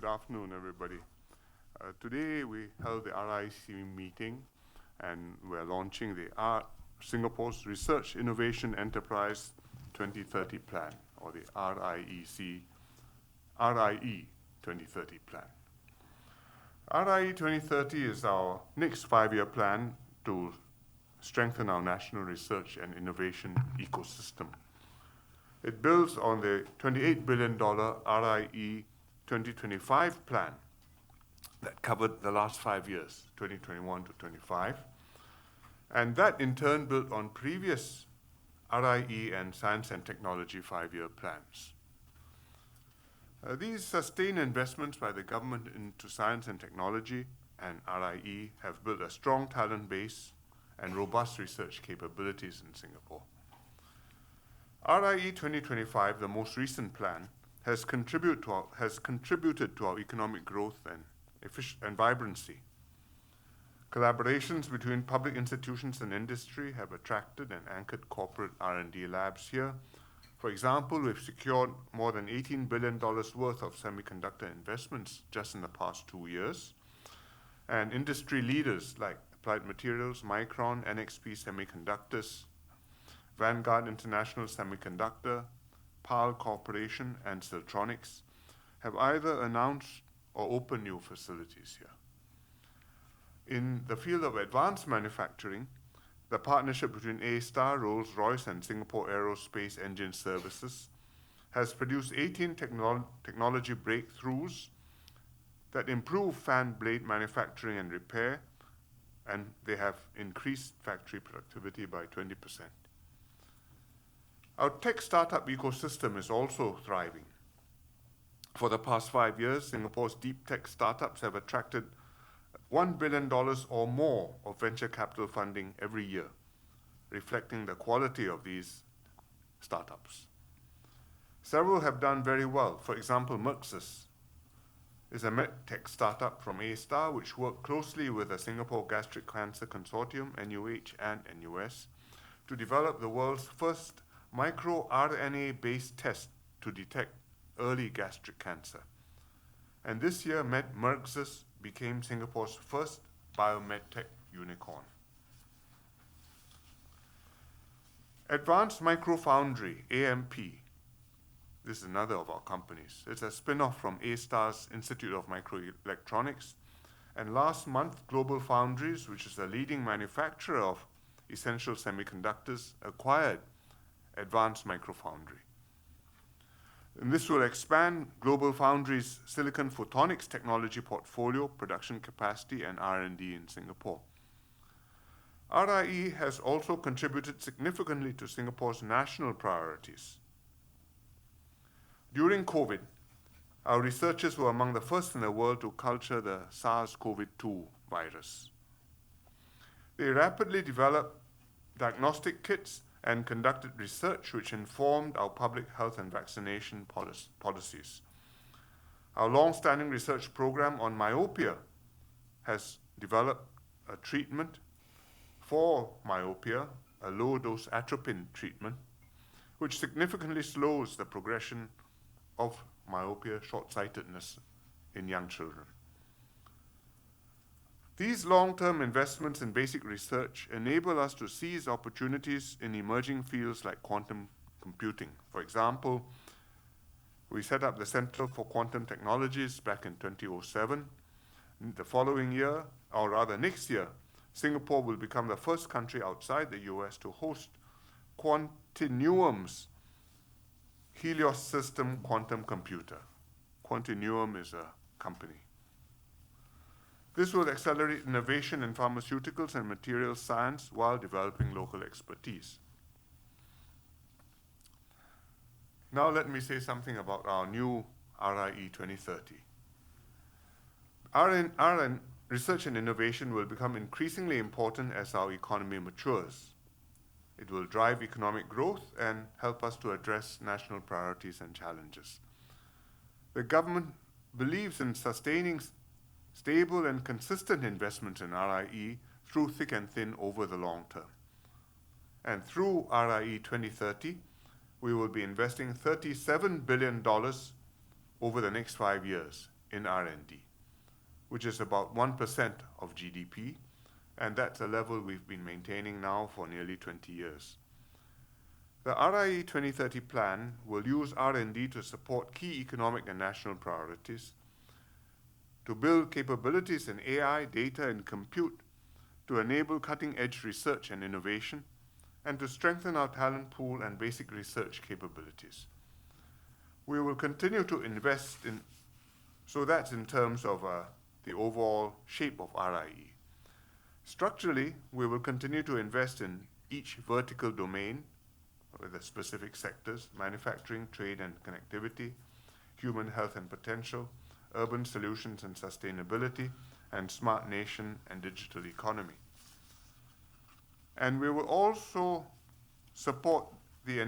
Good afternoon, everybody. Today we held the RIC meeting and we're launching the Singapore's Research Innovation Enterprise 2030 Plan, or the RIE 2030 Plan. RIE 2030 is our next 5-year plan to strengthen our national research and innovation ecosystem. It builds on the $28 billion RIE 2025 plan that covered the last 5 years, 2021 to 25, and that in turn built on previous RIE and Science and Technology 5-year plans. These sustained investments by the government into science and technology and RIE have built a strong talent base and robust research capabilities in Singapore. RIE 2025, the most recent plan, has contributed to our economic growth and vibrancy. Collaborations between public institutions and industry have attracted and anchored corporate R&D labs here. For example, we've secured more than $18 billion worth of semiconductor investments just in the past 2 years. And industry leaders like Applied Materials, Micron, NXP Semiconductors, Vanguard International Semiconductor, PAL Corporation, and Siltronics have either announced or opened new facilities here. In the field of advanced manufacturing, the partnership between A-Star, Rolls-Royce, and Singapore Aerospace Engine Services has produced 18 technology breakthroughs that improve fan blade manufacturing and repair, and they have increased factory productivity by 20%. Our tech startup ecosystem is also thriving. For the past 5 years, Singapore's deep tech startups have attracted $1 billion or more of venture capital funding every year, reflecting the quality of these startups. Several have done very well. For example, Merxus is a medtech startup from A-Star, which worked closely with the Singapore Gastric Cancer Consortium, NUH and NUS, to develop the world's first microRNA-based test to detect early gastric cancer. And this year, Merxus became Singapore's first biomedtech unicorn. Advanced Micro Foundry, AMP, this is another of our companies. It's a spin-off from A-Star's Institute of Microelectronics. And last month, Global Foundries, which is a leading manufacturer of essential semiconductors, acquired Advanced Micro Foundry. And this will expand Global Foundry's silicon photonics technology portfolio, production capacity, and R&D in Singapore. RIE has also contributed significantly to Singapore's national priorities. During COVID, our researchers were among the first in the world to culture the SARS-CoV-2 virus. They rapidly developed diagnostic kits and conducted research which informed our public health and vaccination policies. Our long-standing research program on myopia has developed a treatment for myopia, a low-dose atropine treatment, which significantly slows the progression of myopia, short-sightedness in young children. These long-term investments in basic research enable us to seize opportunities in emerging fields like quantum computing. For example, we set up the Center for Quantum Technologies back in 2007. The following year, or rather next year, Singapore will become the first country outside the US to host Quantinuum's Helios System quantum computer. Quantinuum is a company. This will accelerate innovation in pharmaceuticals and materials science while developing local expertise. Now let me say something about our new RIE 2030. Our research and innovation will become increasingly important as our economy matures. It will drive economic growth and help us to address national priorities and challenges. The government believes in sustaining stable and consistent investments in RIE through thick and thin over the long term. And through RIE 2030, we will be investing $37 billion over the next 5 years in R&D, which is about 1% of GDP, and that's a level we've been maintaining now for nearly 20 years. The RIE 2030 plan will use R&D to support key economic and national priorities, to build capabilities in AI, data, and compute, to enable cutting-edge research and innovation, and to strengthen our talent pool and basic research capabilities. We will continue to invest in, so that's in terms of the overall shape of RIE. Structurally, we will continue to invest in each vertical domain with the specific sectors: manufacturing, trade and connectivity, human health and potential, urban solutions and sustainability, and smart nation and digital economy. And we will also support the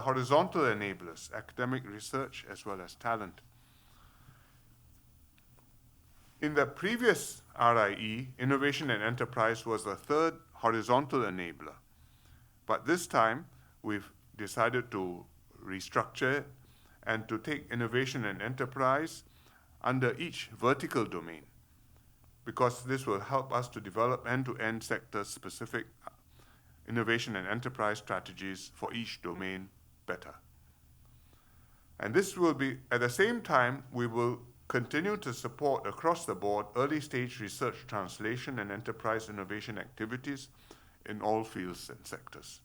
horizontal enablers, academic research as well as talent. In the previous RIE, innovation and enterprise was the third horizontal enabler. But this time, we've decided to restructure it and to take innovation and enterprise under each vertical domain, because this will help us to develop end-to-end sector-specific innovation and enterprise strategies for each domain better. And this will be, at the same time, we will continue to support across the board early-stage research, translation, and enterprise innovation activities in all fields and sectors.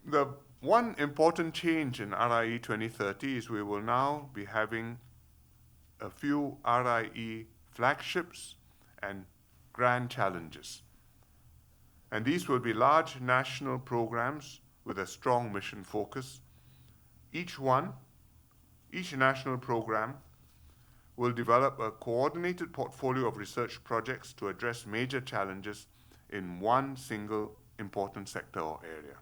The one important change in RIE 2030 is we will now be having a few RIE flagships and grand challenges. And these will be large national programs with a strong mission focus. Each national program will develop a coordinated portfolio of research projects to address major challenges in one single important sector or area.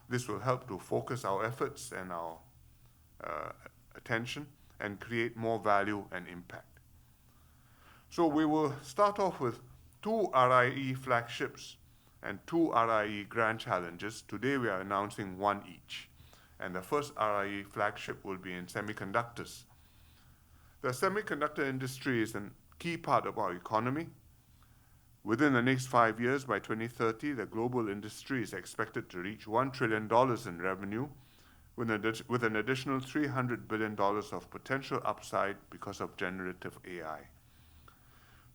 This will help to focus our efforts and our attention and create more value and impact. So we will start off with 2 RIE flagships and 2 RIE grand challenges. Today we are announcing 1 each. And the first RIE flagship will be in semiconductors. The semiconductor industry is a key part of our economy. Within the next 5 years, by 2030, the global industry is expected to reach $1 trillion in revenue, with an additional $300 billion of potential upside because of generative AI.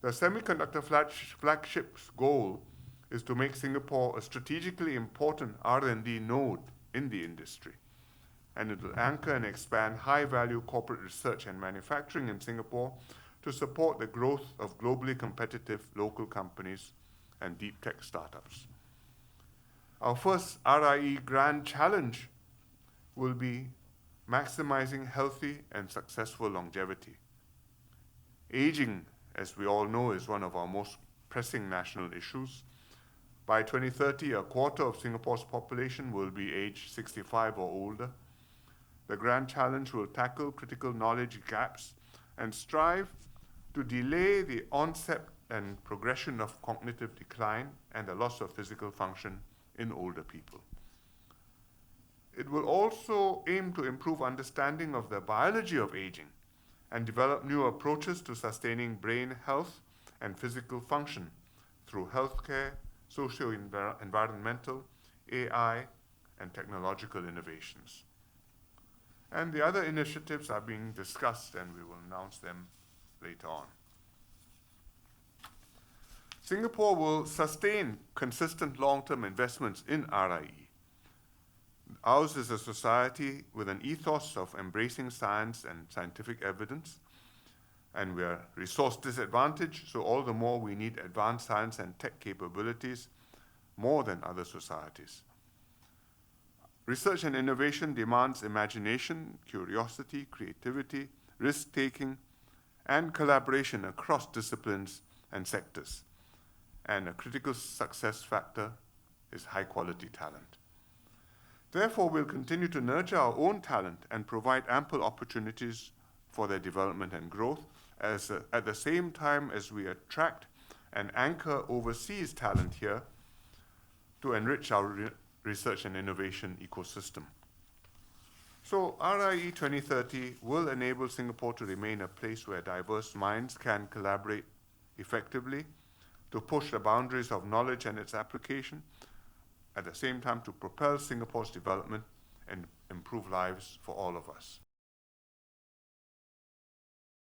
The semiconductor flagship's goal is to make Singapore a strategically important R&D node in the industry, and it will anchor and expand high-value corporate research and manufacturing in Singapore to support the growth of globally competitive local companies and deep tech startups. Our first RIE Grand Challenge will be maximizing healthy and successful longevity. Aging, as we all know, is one of our most pressing national issues. By 2030, a quarter of Singapore's population will be aged 65 or older. The Grand Challenge will tackle critical knowledge gaps and strive to delay the onset and progression of cognitive decline and the loss of physical function in older people. It will also aim to improve understanding of the biology of aging and develop new approaches to sustaining brain health and physical function through healthcare, socio-environmental, AI, and technological innovations. And the other initiatives are being discussed, and we will announce them later on. Singapore will sustain consistent long-term investments in RIE. Ours is a society with an ethos of embracing science and scientific evidence, and we are resource disadvantaged, so all the more we need advanced science and tech capabilities more than other societies. Research and innovation demands imagination, curiosity, creativity, risk-taking, and collaboration across disciplines and sectors. And a critical success factor is high-quality talent. Therefore, we'll continue to nurture our own talent and provide ample opportunities for their development and growth, at the same time as we attract and anchor overseas talent here to enrich our research and innovation ecosystem. So RIE 2030 will enable Singapore to remain a place where diverse minds can collaborate effectively to push the boundaries of knowledge and its application, at the same time to propel Singapore's development and improve lives for all of us.